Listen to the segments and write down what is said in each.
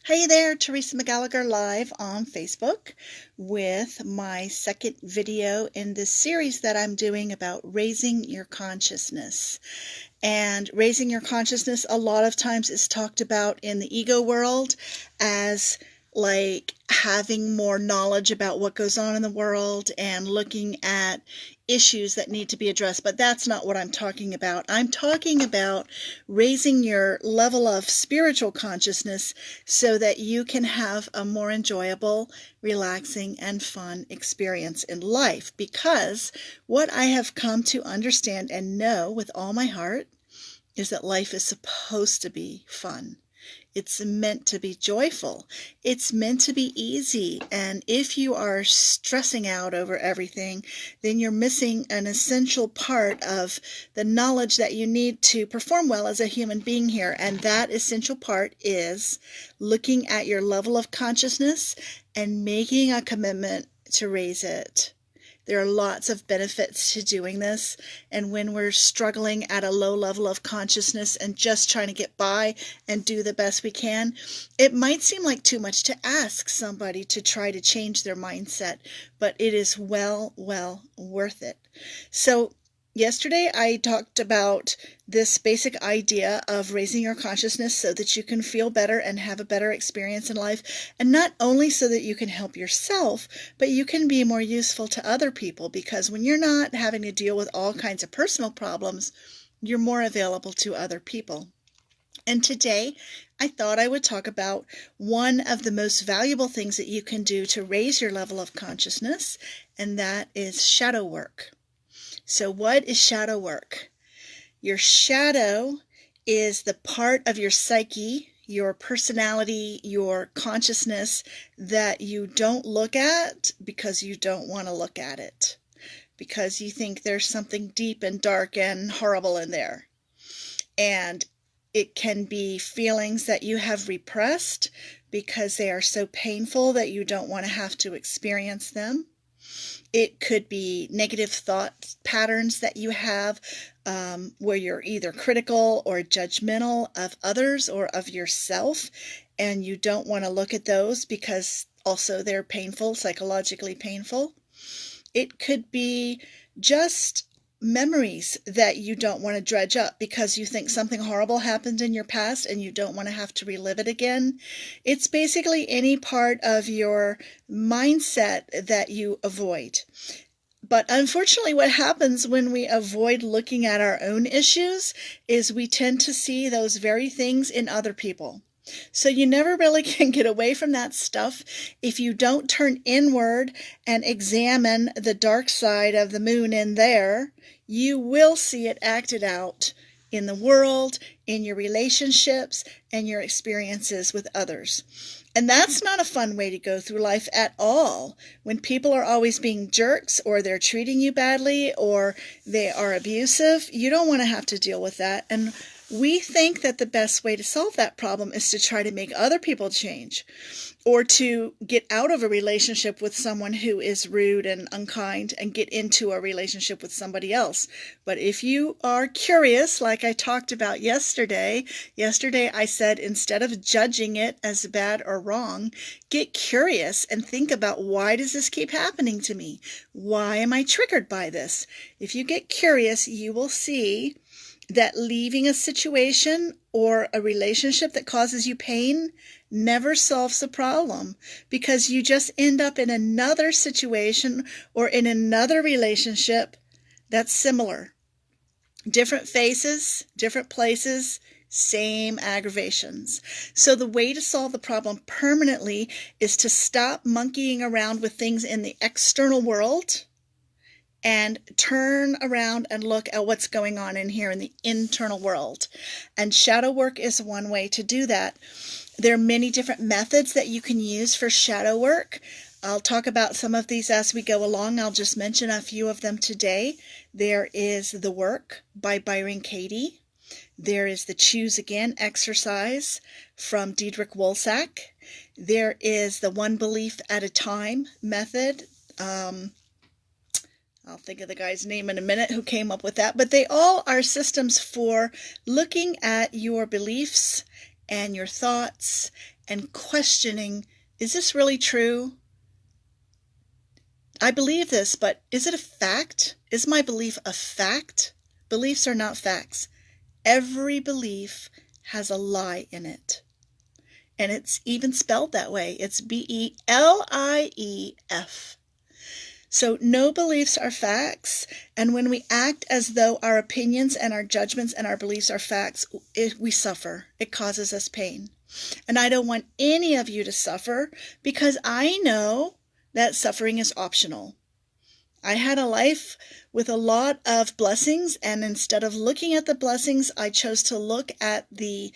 Hey there, Teresa McGallagher live on Facebook with my second video in this series that I'm doing about raising your consciousness. And raising your consciousness a lot of times is talked about in the ego world as like having more knowledge about what goes on in the world and looking at issues that need to be addressed. But that's not what I'm talking about. I'm talking about raising your level of spiritual consciousness so that you can have a more enjoyable, relaxing, and fun experience in life. Because what I have come to understand and know with all my heart is that life is supposed to be fun. It's meant to be joyful. It's meant to be easy. And if you are stressing out over everything, then you're missing an essential part of the knowledge that you need to perform well as a human being here. And that essential part is looking at your level of consciousness and making a commitment to raise it. There are lots of benefits to doing this, and when we're struggling at a low level of consciousness and just trying to get by and do the best we can, it might seem like too much to ask somebody to try to change their mindset, but it is well worth it. So yesterday I talked about this basic idea of raising your consciousness so that you can feel better and have a better experience in life, and not only so that you can help yourself, but you can be more useful to other people, because when you're not having to deal with all kinds of personal problems, you're more available to other people. And today I thought I would talk about one of the most valuable things that you can do to raise your level of consciousness, and that is shadow work. So what is shadow work? Your shadow is the part of your psyche, your personality, your consciousness that you don't look at because you don't want to look at it, because you think there's something deep and dark and horrible in there. And it can be feelings that you have repressed because they are so painful that you don't want to have to experience them. It could be negative thought patterns that you have where you're either critical or judgmental of others or of yourself, and you don't want to look at those because also they're painful, psychologically painful. It could be just memories that you don't want to dredge up because you think something horrible happened in your past and you don't want to have to relive it again. It's basically any part of your mindset that you avoid. But unfortunately, what happens when we avoid looking at our own issues is we tend to see those very things in other people. So you never really can get away from that stuff if you don't turn inward and examine the dark side of the moon in there. You will see it acted out in the world, in your relationships, and your experiences with others. And that's not a fun way to go through life at all. When people are always being jerks, or they're treating you badly, or they are abusive, you don't want to have to deal with that. And we think that the best way to solve that problem is to try to make other people change, or to get out of a relationship with someone who is rude and unkind and get into a relationship with somebody else. But if you are curious, like I talked about yesterday I said, instead of judging it as bad or wrong, get curious and think about, why does this keep happening to me? Why am I triggered by this? If you get curious, you will see that leaving a situation or a relationship that causes you pain never solves the problem, because you just end up in another situation or in another relationship that's similar. Different faces, different places, same aggravations. So the way to solve the problem permanently is to stop monkeying around with things in the external world and turn around and look at what's going on in here in the internal world. And shadow work is one way to do that. There are many different methods that you can use for shadow work. I'll talk about some of these as we go along. I'll just mention a few of them today. There is the Work by Byron Katie. There is the Choose Again exercise from Diederik Wolsak. There is the One Belief at a Time method. I'll think of the guy's name in a minute who came up with that, but they all are systems for looking at your beliefs and your thoughts and questioning, is this really true? I believe this, but is it a fact? Is my belief a fact? Beliefs are not facts. Every belief has a lie in it. And it's even spelled that way. It's BELIEF. So no beliefs are facts, and when we act as though our opinions and our judgments and our beliefs are facts, we suffer. It causes us pain. And I don't want any of you to suffer, because I know that suffering is optional. I had a life with a lot of blessings, and instead of looking at the blessings, I chose to look at the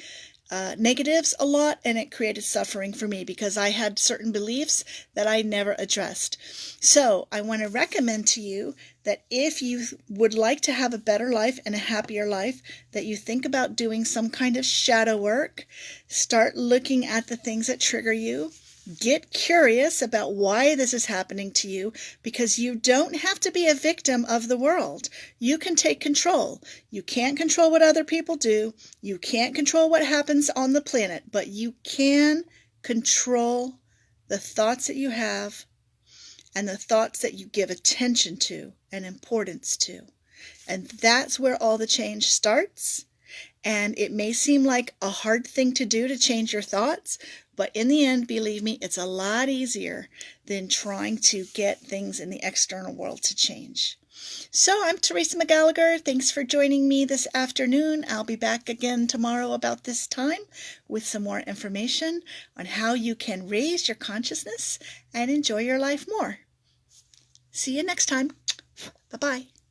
negatives a lot, and it created suffering for me because I had certain beliefs that I never addressed. So I want to recommend to you that if you would like to have a better life and a happier life, that you think about doing some kind of shadow work. Start looking at the things that trigger you. Get curious about why this is happening to you, because you don't have to be a victim of the world. You can take control. You can't control what other people do. You can't control what happens on the planet, but you can control the thoughts that you have and the thoughts that you give attention to and importance to. And that's where all the change starts. And it may seem like a hard thing to do, to change your thoughts, but in the end, believe me, it's a lot easier than trying to get things in the external world to change. So I'm Teresa McGallagher. Thanks for joining me this afternoon. I'll be back again tomorrow about this time with some more information on how you can raise your consciousness and enjoy your life more. See you next time. Bye-bye.